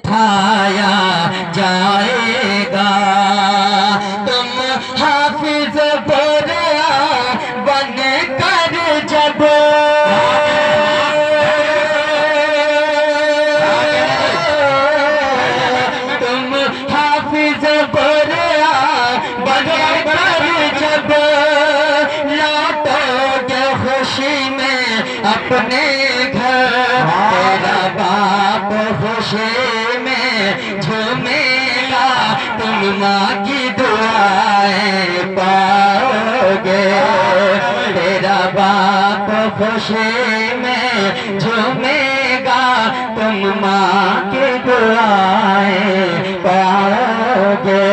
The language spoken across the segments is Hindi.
बिठाया जाएगा। तुम हाफिज बोरिया बन कर जब तुम हाफिज बोरिया बन कर जब लौटोगे खुशी में अपने घर, तेरा बाप खुशी में झूमेगा, तुम माँ की दुआएं पाओगे। तेरा बाप खुशी में झूमेगा, तुम माँ की दुआएं पाओगे।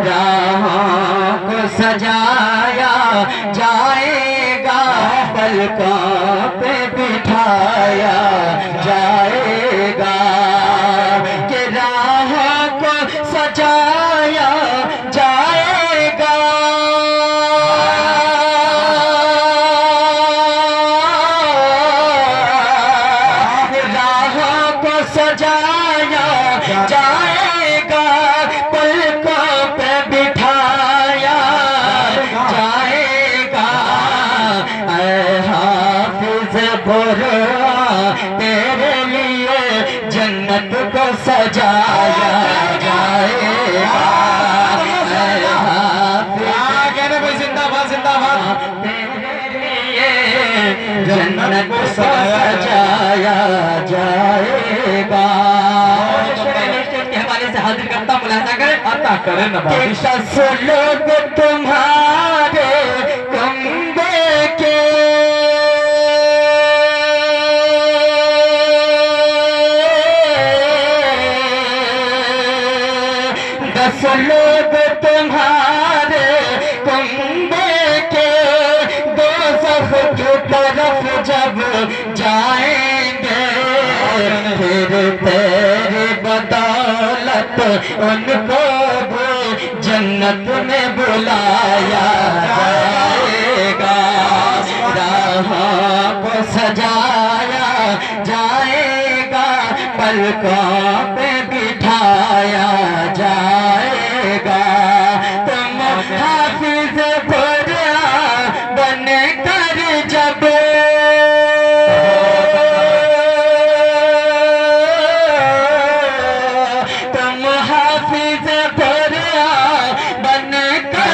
राहों को सजाया जाएगा, पलकों पे बिठाया जाएगा। कि राहों को सजाया जाएगा, राहों को सजाया जाएगा, पलकों पे बिठाया जाएगा। ऐ हाफिज बोरिया तेरे लिए जन्नत को सजाया जाएगा। ऐ हाफिज जिंदाबाद जिंदाबाद तेरे लिए जन्नत को सजाया जाएगा। से हाजिर करता मुलाजा करे आता करे नवाज़िश। 10 लोग तुम्हारे कंबे के 10 लोग तुम्हारे कंबे के दोज़ख की तरफ जब जाएंगे, फिर तेरी बदौलत उनको भी जन्नत में बुलाया जाएगा। राहों को सजाया जाएगा, पलकों